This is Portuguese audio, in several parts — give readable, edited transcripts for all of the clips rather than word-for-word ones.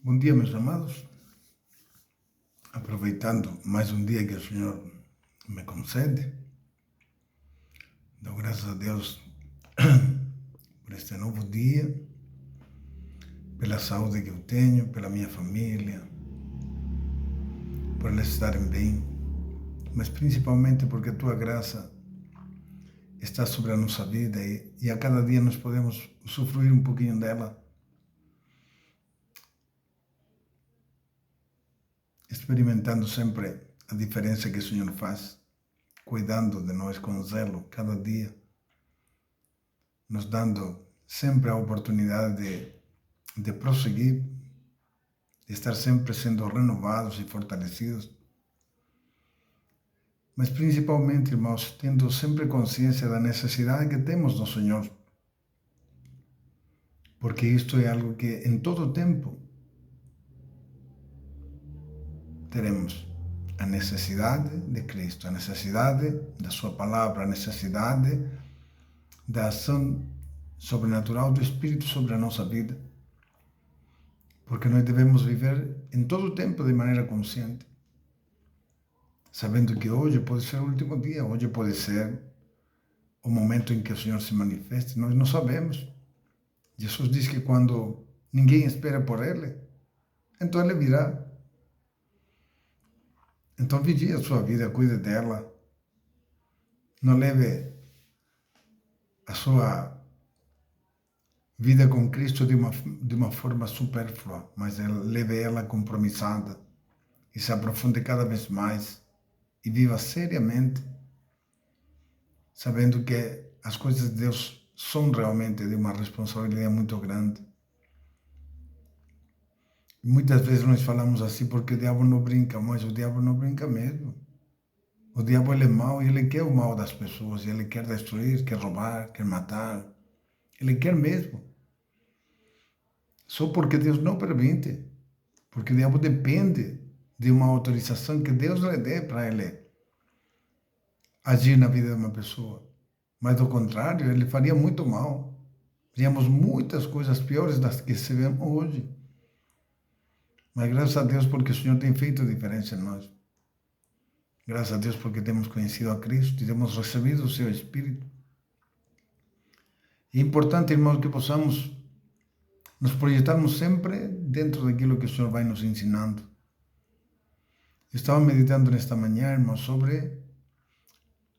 Bom dia, meus amados. Aproveitando mais um dia que o Senhor me concede, dou graças a Deus por este novo dia, pela saúde que eu tenho, pela minha família, por eles estarem bem, mas principalmente porque a Tua graça está sobre a nossa vida e a cada dia nós podemos usufruir um pouquinho dela, experimentando sempre a diferença que o Senhor faz, cuidando de nós com zelo cada dia, nos dando sempre a oportunidade de prosseguir, de estar sempre sendo renovados e fortalecidos. Mas principalmente, irmãos, tendo sempre consciência da necessidade que temos do Senhor. Porque isto é algo que em todo tempo teremos a necessidade de Cristo, a necessidade da Sua Palavra, a necessidade da ação sobrenatural do Espírito sobre a nossa vida. Porque nós devemos viver em todo tempo de maneira consciente, sabendo que hoje pode ser o último dia, hoje pode ser o momento em que o Senhor se manifeste, nós não sabemos. Jesus diz que quando ninguém espera por Ele, então Ele virá. Então vigie a sua vida, cuide dela, não leve a sua vida com Cristo de uma forma supérflua, mas leve ela compromissada e se aprofunde cada vez mais e viva seriamente, sabendo que as coisas de Deus são realmente de uma responsabilidade muito grande. Muitas vezes nós falamos assim porque o diabo não brinca, mas o diabo não brinca mesmo. O diabo ele é mau e ele quer o mal das pessoas, ele quer destruir, quer roubar, quer matar, ele quer mesmo. Só porque Deus não permite, porque o diabo depende de uma autorização que Deus lhe dê para ele agir na vida de uma pessoa. Mas do contrário, ele faria muito mal. Teríamos muitas coisas piores das que se vê hoje. Mas graças a Deus porque o Senhor tem feito a diferença em nós. Graças a Deus porque temos conhecido a Cristo e temos recebido o seu Espírito. E é importante, irmãos, que possamos nos projetarmos sempre dentro daquilo que o Senhor vai nos ensinando. Estava meditando nesta manhã, irmãos, sobre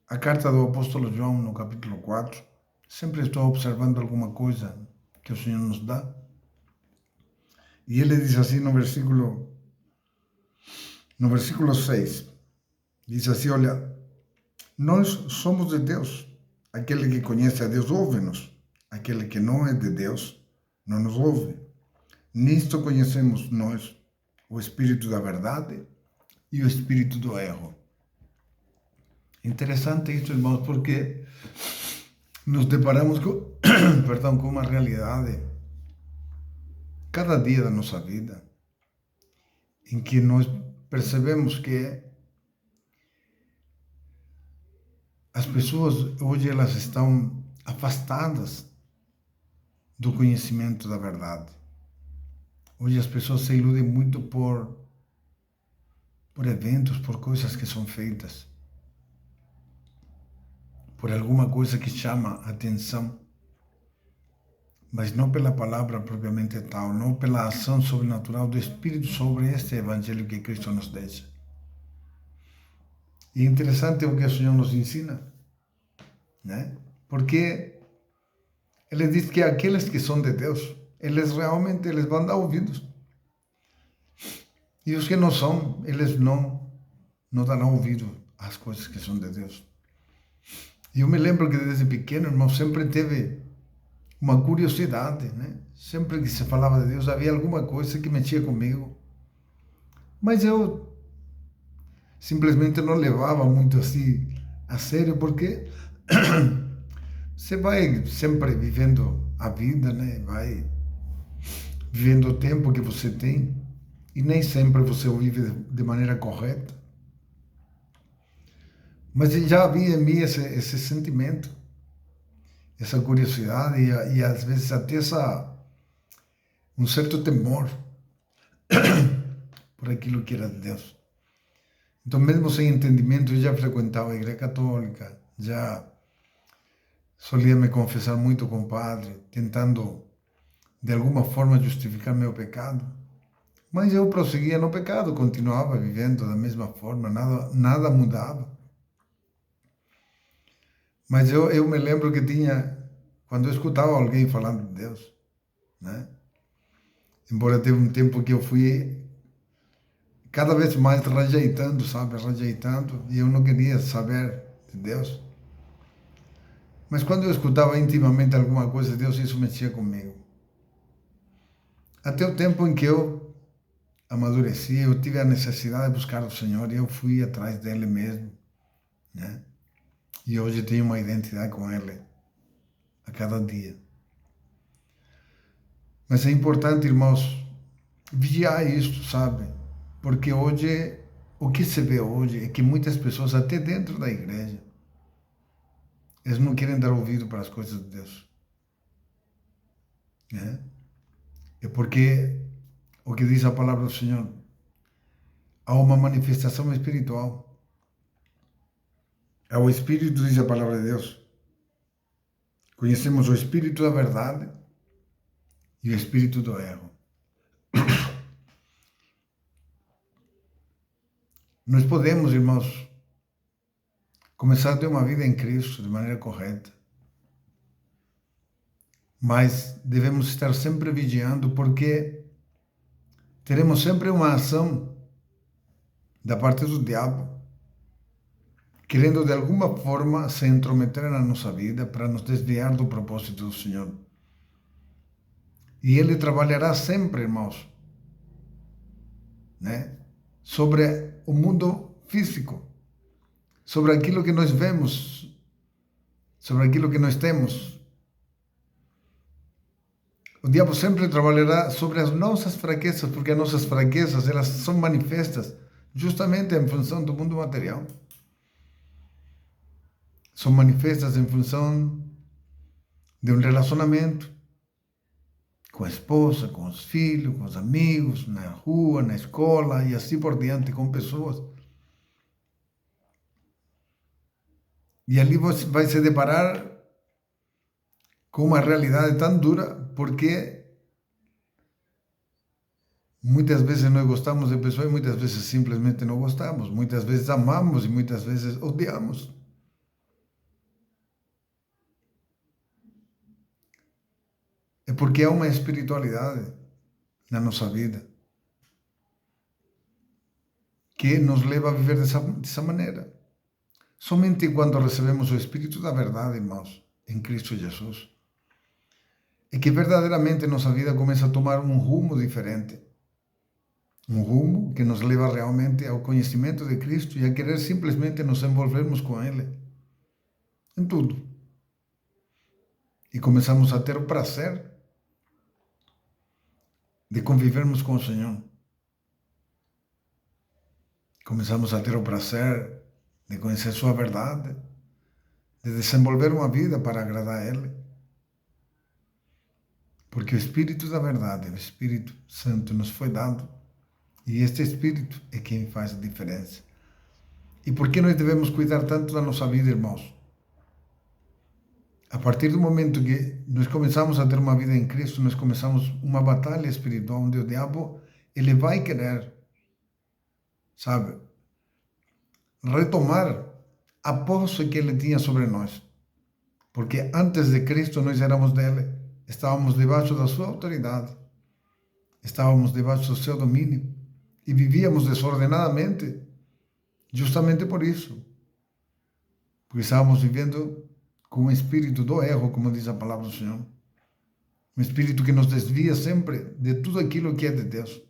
a carta do apóstolo João no capítulo 4. Sempre estou observando alguma coisa que o Senhor nos dá. E ele diz assim no versículo 6, diz assim, olha, nós somos de Deus, aquele que conhece a Deus ouve-nos, aquele que não é de Deus não nos ouve. Nisto conhecemos nós o espírito da verdade e o espírito do erro. Interessante isso, irmãos, porque nos deparamos com, com uma realidade cada dia da nossa vida, em que nós percebemos que as pessoas hoje elas estão afastadas do conhecimento da verdade. Hoje as pessoas se iludem muito por eventos, por coisas que são feitas, por alguma coisa que chama a atenção, mas não pela palavra propriamente tal, não pela ação sobrenatural do Espírito sobre este Evangelho que Cristo nos deixa. E é interessante o que o Senhor nos ensina, né? Porque Ele diz que aqueles que são de Deus, eles realmente vão dar ouvidos. E os que não são, eles não darão ouvido às coisas que são de Deus. E eu me lembro que desde pequeno, irmão, sempre teve uma curiosidade, né? Sempre que se falava de Deus, havia alguma coisa que mexia comigo. Mas eu simplesmente não levava muito assim a sério, porque você vai sempre vivendo a vida, né? Vai vivendo o tempo que você tem e nem sempre você o vive de maneira correta. Mas já havia em mim esse sentimento, essa curiosidade e às vezes até um certo temor por aquilo que era de Deus. Então, mesmo sem entendimento, eu já frequentava a igreja católica, já solia me confessar muito com o padre, tentando de alguma forma justificar meu pecado. Mas eu prosseguia no pecado, continuava vivendo da mesma forma, nada mudava. Mas eu me lembro que quando eu escutava alguém falando de Deus, né? Embora teve um tempo que eu fui cada vez mais rejeitando, sabe? Rejeitando, e eu não queria saber de Deus. Mas quando eu escutava intimamente alguma coisa de Deus, isso mexia comigo. Até o tempo em que eu amadureci, eu tive a necessidade de buscar o Senhor e eu fui atrás dele mesmo, né? E hoje tenho uma identidade com ele a cada dia. Mas é importante, irmãos, vigiar isto, sabe? Porque hoje, o que se vê hoje é que muitas pessoas, até dentro da igreja, eles não querem dar ouvido para as coisas de Deus, né? É porque o que diz a palavra do Senhor, há uma manifestação espiritual. É o Espírito, diz a palavra de Deus. Conhecemos o Espírito da verdade e o Espírito do erro. Nós podemos, irmãos, começar a ter uma vida em Cristo de maneira correta, mas devemos estar sempre vigiando, porque teremos sempre uma ação da parte do diabo, querendo de alguma forma se intrometer na nossa vida para nos desviar do propósito do Senhor. E ele trabalhará sempre, irmãos, né? Sobre o mundo físico, sobre aquilo que nós vemos, sobre aquilo que nós temos. O diabo sempre trabalhará sobre as nossas fraquezas, porque as nossas fraquezas, elas são manifestas justamente em função do mundo material. São manifestas em função de um relacionamento com a esposa, com os filhos, com os amigos, na rua, na escola e assim por diante, com pessoas. E ali você vai se deparar com uma realidade tão dura, porque muitas vezes nós gostamos de pessoas e muitas vezes simplesmente não gostamos. Muitas vezes amamos e muitas vezes odiamos. É porque há uma espiritualidade na nossa vida que nos leva a viver dessa maneira. Somente quando recebemos o Espírito da verdade, irmãos, em Cristo Jesus, é que verdadeiramente nossa vida começa a tomar um rumo diferente. Um rumo que nos leva realmente ao conhecimento de Cristo e a querer simplesmente nos envolvermos com Ele em tudo. E começamos a ter o prazer de convivermos com o Senhor. Começamos a ter o prazer de conhecer sua verdade, de desenvolver uma vida para agradar a Ele. Porque o Espírito da verdade, o Espírito Santo nos foi dado, e este Espírito é quem faz a diferença. E por que nós devemos cuidar tanto da nossa vida, irmãos? A partir do momento que nós começamos a ter uma vida em Cristo, nós começamos uma batalha espiritual onde o diabo, ele vai querer, sabe, retomar a posse que ele tinha sobre nós. Porque antes de Cristo nós éramos dele, estávamos debaixo da sua autoridade, estávamos debaixo do seu domínio e vivíamos desordenadamente, justamente por isso. Porque estávamos vivendo com um espírito do erro, como diz a palavra do Senhor. Um espírito que nos desvia sempre de tudo aquilo que é de Deus.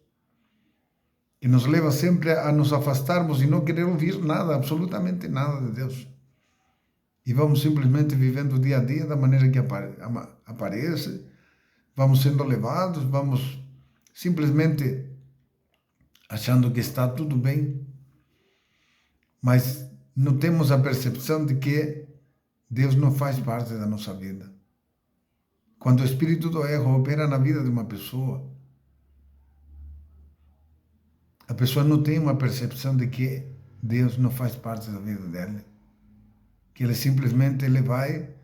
Que nos leva sempre a nos afastarmos e não querer ouvir nada, absolutamente nada de Deus. E vamos simplesmente vivendo o dia a dia da maneira que aparece, vamos sendo levados, vamos simplesmente achando que está tudo bem, mas não temos a percepção de que Deus não faz parte da nossa vida. Quando o espírito do erro opera na vida de uma pessoa, a pessoa não tem uma percepção de que Deus não faz parte da vida dela. Que ele vai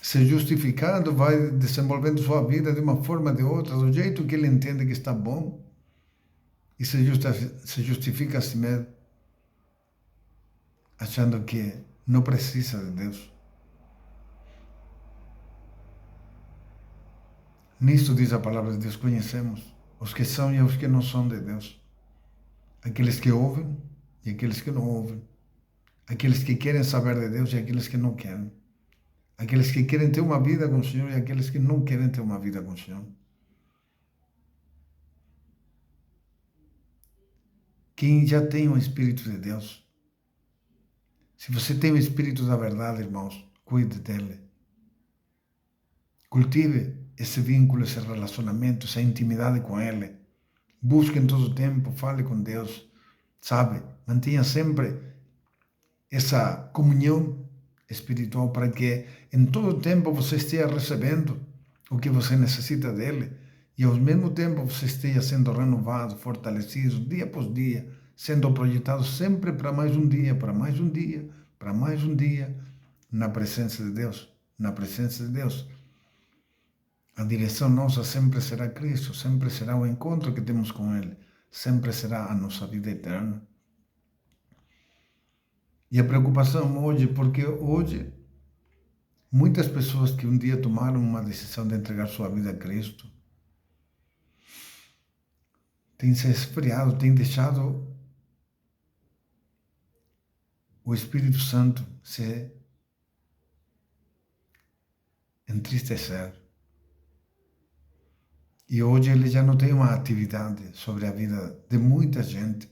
se justificando, vai desenvolvendo sua vida de uma forma ou de outra, do jeito que ele entende que está bom, e se justifica a si mesmo, achando que não precisa de Deus. Nisto diz a palavra de Deus: conhecemos os que são e os que não são de Deus. Aqueles que ouvem e aqueles que não ouvem. Aqueles que querem saber de Deus e aqueles que não querem. Aqueles que querem ter uma vida com o Senhor e aqueles que não querem ter uma vida com o Senhor. Quem já tem o Espírito de Deus, se você tem o Espírito da verdade, irmãos, cuide dele. Cultive esse vínculo, esse relacionamento, essa intimidade com ele. Busque em todo o tempo, fale com Deus, sabe? Mantenha sempre essa comunhão espiritual para que em todo o tempo você esteja recebendo o que você necessita dele e ao mesmo tempo você esteja sendo renovado, fortalecido dia após dia, sendo projetado sempre para mais um dia, para mais um dia, para mais um dia na presença de Deus, na presença de Deus. A direção nossa sempre será Cristo, sempre será o encontro que temos com Ele, sempre será a nossa vida eterna. E a preocupação hoje, porque hoje muitas pessoas que um dia tomaram uma decisão de entregar sua vida a Cristo têm se esfriado, têm deixado o Espírito Santo se entristecer. E hoje ele já não tem uma atividade sobre a vida de muita gente.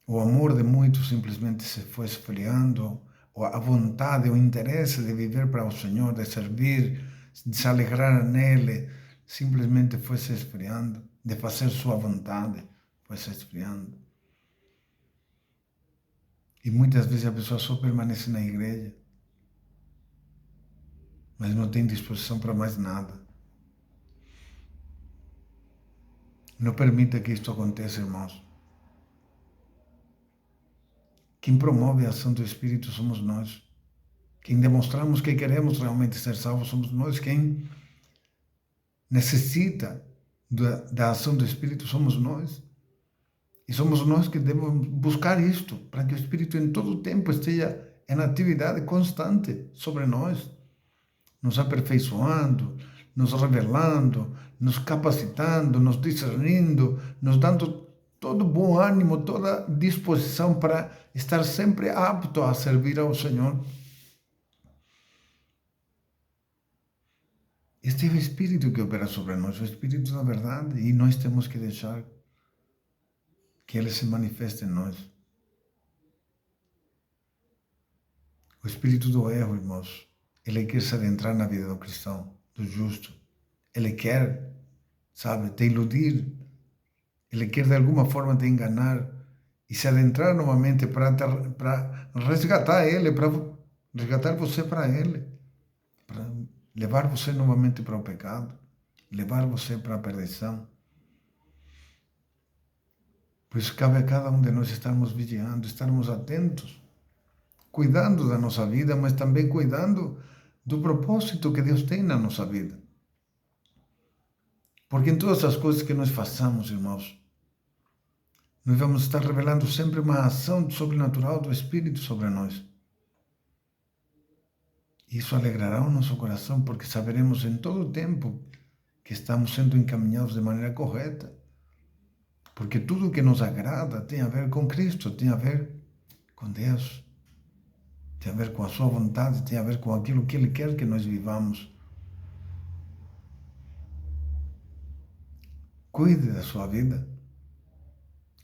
O amor de muitos simplesmente se foi esfriando, ou a vontade, o interesse de viver para o Senhor, de servir, de se alegrar nele, simplesmente foi se esfriando, de fazer sua vontade, foi se esfriando. E muitas vezes a pessoa só permanece na igreja, mas não tem disposição para mais nada. Não permita que isto aconteça, irmãos. Quem promove a ação do Espírito somos nós. Quem demonstramos que queremos realmente ser salvos somos nós. Quem necessita da ação do Espírito somos nós. E somos nós que devemos buscar isto, para que o Espírito em todo o tempo esteja em atividade constante sobre nós, nos aperfeiçoando, nos revelando, nos capacitando, nos discernindo, nos dando todo bom ânimo, toda disposição para estar sempre apto a servir ao Senhor. Este é o Espírito que opera sobre nós, o Espírito da verdade, e nós temos que deixar que Ele se manifeste em nós. O Espírito do erro, irmãos, ele quer se adentrar na vida do cristão, do justo. Ele quer, sabe, te iludir. Ele quer de alguma forma te enganar e se adentrar novamente para resgatar ele, para resgatar você para ele, para levar você novamente para o pecado, levar você para a perdição. Por isso cabe a cada um de nós estarmos vigiando, estarmos atentos, cuidando da nossa vida, mas também cuidando do propósito que Deus tem na nossa vida. Porque em todas as coisas que nós façamos, irmãos, nós vamos estar revelando sempre uma ação sobrenatural do Espírito sobre nós. Isso alegrará o nosso coração, porque saberemos em todo o tempo que estamos sendo encaminhados de maneira correta. Porque tudo que nos agrada tem a ver com Cristo, tem a ver com Deus, tem a ver com a sua vontade, tem a ver com aquilo que Ele quer que nós vivamos. Cuide da sua vida.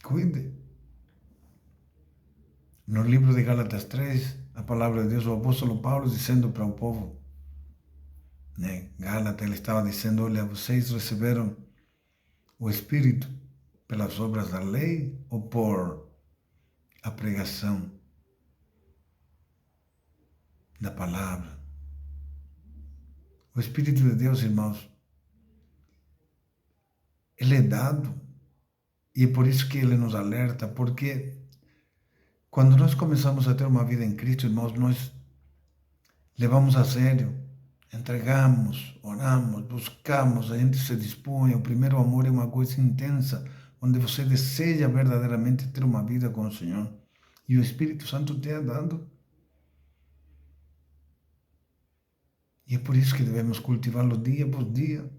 Cuide. No livro de Gálatas 3, a palavra de Deus, o apóstolo Paulo dizendo para o povo, né? Gálatas, ele estava dizendo: olha, vocês receberam o Espírito pelas obras da lei ou por a pregação da palavra? O Espírito de Deus, irmãos, ele é dado E é por isso que Ele nos alerta, porque quando nós começamos a ter uma vida em Cristo, irmãos, nós levamos a sério, entregamos, oramos, buscamos, a gente se dispõe. O primeiro amor é uma coisa intensa, onde você deseja verdadeiramente ter uma vida com o Senhor. E o Espírito Santo te é dado. E é por isso que devemos cultivá-lo dia por dia.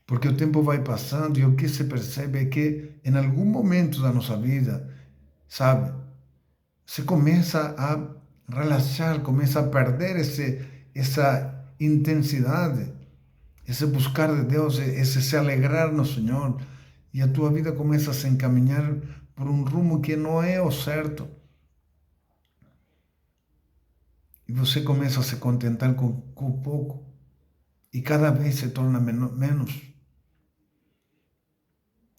Porque o tempo vai passando e o que se percebe é que em algum momento da nossa vida, sabe, você começa a relaxar, começa a perder essa intensidade, esse buscar de Deus, esse se alegrar no Senhor, e a tua vida começa a se encaminhar por um rumo que não é o certo. E você começa a se contentar com pouco, e cada vez se torna menos.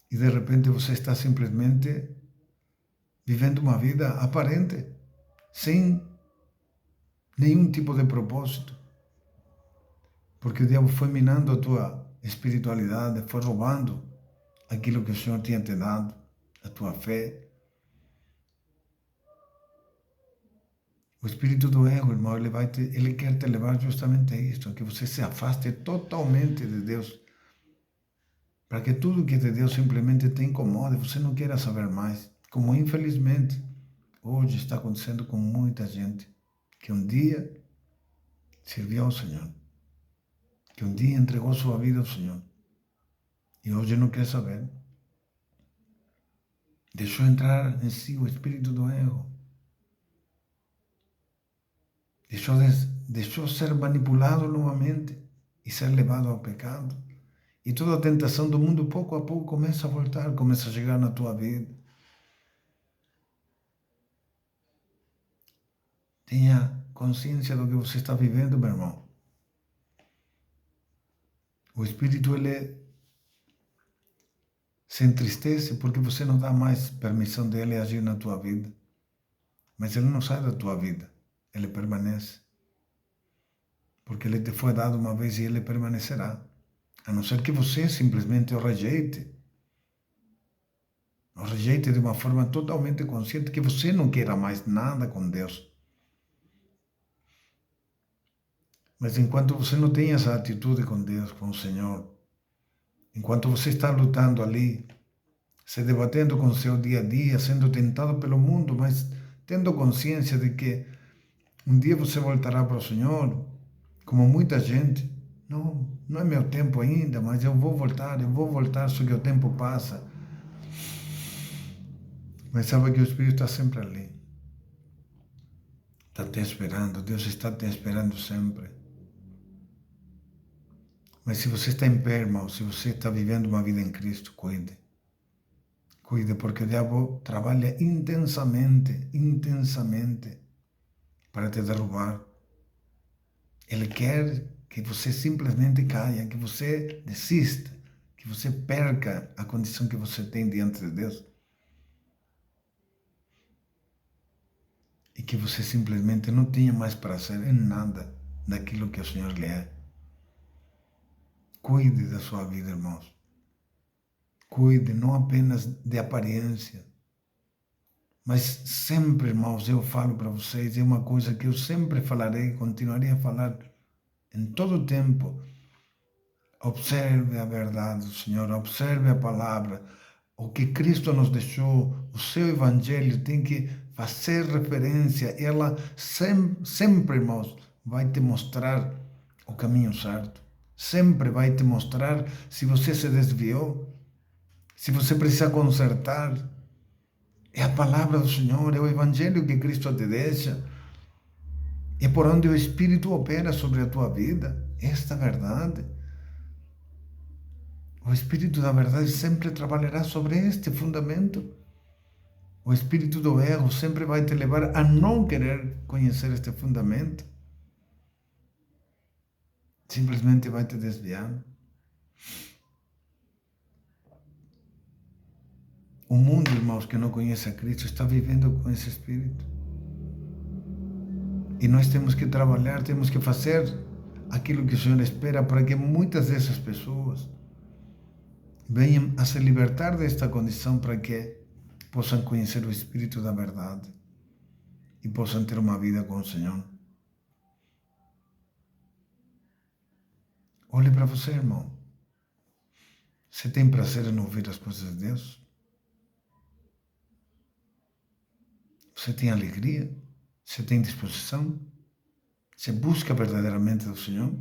E de repente você está simplesmente vivendo uma vida aparente, sem nenhum tipo de propósito. Porque o diabo foi minando a tua espiritualidade, foi roubando aquilo que o Senhor tinha te dado, a tua fé. O espírito do erro, irmão, ele quer te levar justamente a isso, a que você se afaste totalmente de Deus, para que tudo que de Deus simplesmente te incomode, você não queira saber mais. Como infelizmente hoje está acontecendo com muita gente que um dia serviu ao Senhor, que um dia entregou sua vida ao Senhor e hoje não quer saber. Deixou entrar em si o espírito do erro. Deixou ser manipulado novamente e ser levado ao pecado. E toda a tentação do mundo, pouco a pouco, começa a voltar, começa a chegar na tua vida. Tenha consciência do que você está vivendo, meu irmão. O Espírito, ele se entristece porque você não dá mais permissão dele agir na tua vida. Mas ele não sai da tua vida, ele permanece. Porque ele te foi dado uma vez e ele permanecerá. A não ser que você simplesmente o rejeite. O rejeite de uma forma totalmente consciente, que você não queira mais nada com Deus. Mas enquanto você não tem essa atitude com Deus, com o Senhor, enquanto você está lutando ali, se debatendo com o seu dia a dia, sendo tentado pelo mundo, mas tendo consciência de que um dia você voltará para o Senhor, como muita gente, não é meu tempo ainda, mas eu vou voltar, só que o tempo passa. Mas sabe que o Espírito está sempre ali. Está te esperando, Deus está te esperando sempre. Mas se você está em pé, irmão, se você está vivendo uma vida em Cristo, cuide. Cuide, porque o diabo trabalha intensamente para te derrubar. Ele quer que você simplesmente caia, que você desista, que você perca a condição que você tem diante de Deus. E que você simplesmente não tenha mais prazer em nada daquilo que o Senhor lhe é. Cuide da sua vida, irmãos. Cuide não apenas de aparência, mas sempre, irmãos, eu falo para vocês, é uma coisa que eu sempre falarei, continuarei a falar em todo o tempo. Observe a verdade do Senhor, observe a palavra. O que Cristo nos deixou, o seu Evangelho tem que fazer referência. Ela sempre, irmãos, vai te mostrar o caminho certo. Sempre vai te mostrar se você se desviou, se você precisa consertar. É a palavra do Senhor, é o Evangelho que Cristo te deixa. É por onde o Espírito opera sobre a tua vida. Esta verdade. O Espírito da verdade sempre trabalhará sobre este fundamento. O espírito do erro sempre vai te levar a não querer conhecer este fundamento. Simplesmente vai te desviar. O mundo, irmãos, que não conhece a Cristo, está vivendo com esse espírito. E nós temos que trabalhar, temos que fazer aquilo que o Senhor espera para que muitas dessas pessoas venham a se libertar desta condição para que possam conhecer o Espírito da verdade e possam ter uma vida com o Senhor. Olhe para você, irmão. Você tem prazer em ouvir as coisas de Deus? Você tem alegria? Você tem disposição? Você busca verdadeiramente do Senhor?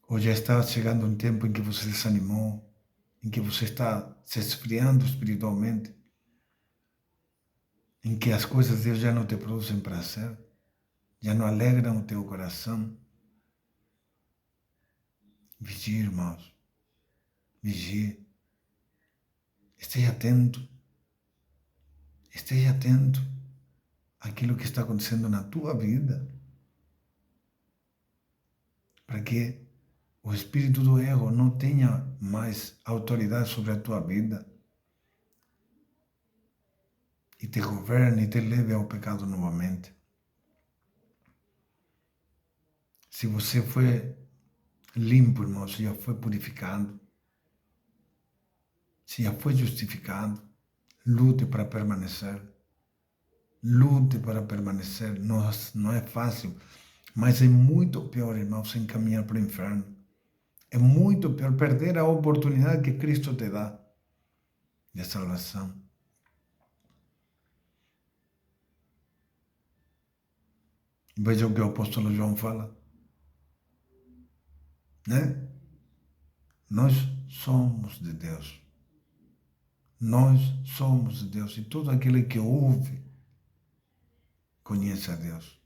Ou já está chegando um tempo em que você desanimou, em que você está se esfriando espiritualmente, em que as coisas de Deus já não te produzem prazer, já não alegram o teu coração? Vigie, irmãos. Vigie. Esteja atento. Esteja atento àquilo que está acontecendo na tua vida, para que o espírito do erro não tenha mais autoridade sobre a tua vida e te governe e te leve ao pecado novamente. Se você foi limpo, irmão, se já foi purificado, se já foi justificado, lute para permanecer. Lute para permanecer. Não é fácil, mas é muito pior, irmão, se encaminhar para o inferno. É muito pior perder a oportunidade que Cristo te dá de salvação. Veja o que o apóstolo João fala, né? Nós somos de Deus. Nós somos de Deus. E todo aquele que ouve conhece a Deus.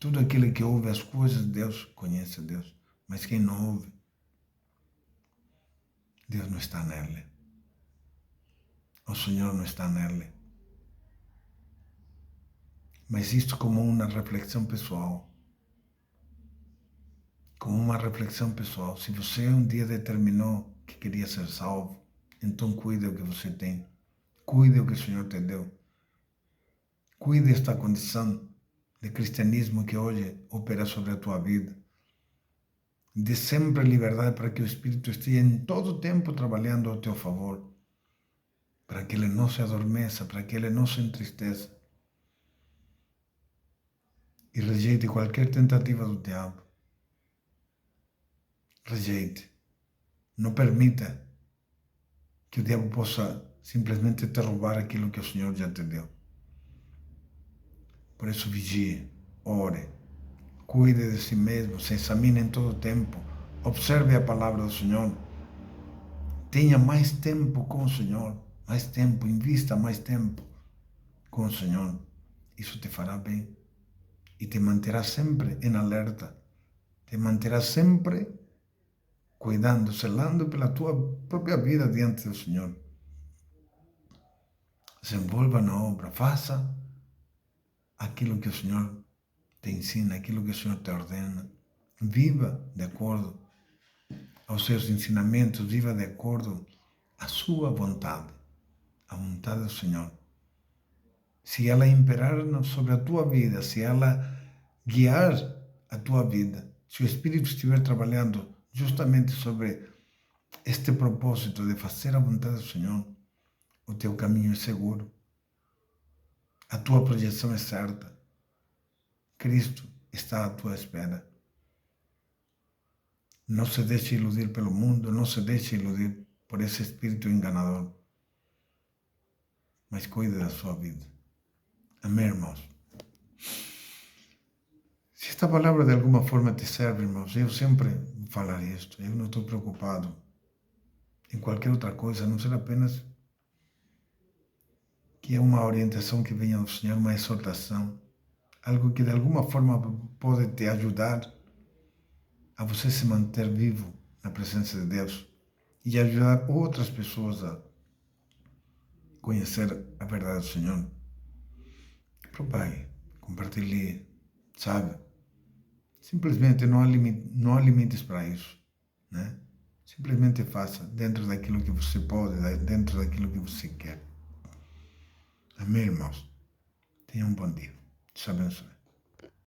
Todo aquele que ouve as coisas de Deus conhece a Deus. Mas quem não ouve, Deus não está nele. O Senhor não está nele. Mas isto como uma reflexão pessoal. Como uma reflexão pessoal. Se você um dia determinou que queria ser salvo, então cuide o que você tem. Cuide o que o Senhor te deu. Cuide desta condição de cristianismo que hoje opera sobre a tua vida. Dê sempre liberdade para que o Espírito esteja em todo o tempo trabalhando ao teu favor. Para que ele não se adormeça, para que ele não se entristeça. E rejeite qualquer tentativa do diabo. Rejeite. Não permita que o diabo possa simplesmente te roubar aquilo que o Senhor já te deu. Por isso vigie, ore, cuide de si mesmo, se examine em todo o tempo, observe a palavra do Senhor, tenha mais tempo com o Senhor, mais tempo, invista mais tempo com o Senhor. Isso te fará bem e te manterá sempre em alerta, te manterá sempre cuidando, zelando pela tua própria vida diante do Senhor. Se envolva na obra, faça aquilo que o Senhor te ensina, aquilo que o Senhor te ordena. Viva de acordo aos seus ensinamentos, viva de acordo à sua vontade, a vontade do Senhor. Se ela imperar sobre a tua vida, se ela guiar a tua vida, se o Espírito estiver trabalhando justamente sobre este propósito de fazer a vontade do Senhor, o teu caminho é seguro, a tua projeção é certa. Cristo está à tua espera. Não se deixe iludir pelo mundo, não se deixe iludir por esse espírito enganador. Mas cuide da sua vida. Amém, irmãos? Se esta palavra de alguma forma te serve, irmãos, eu sempre vou falar isto. Eu não estou preocupado em qualquer outra coisa, a não ser apenas que é uma orientação que venha do Senhor, uma exortação. Algo que de alguma forma pode te ajudar a você se manter vivo na presença de Deus e ajudar outras pessoas a conhecer a verdade do Senhor. Propague, compartilhe, sabe? Simplesmente não há limites para isso, né? Simplesmente faça dentro daquilo que você pode, dentro daquilo que você quer. Amém, irmãos? Tenha um bom dia. Deus abençoe.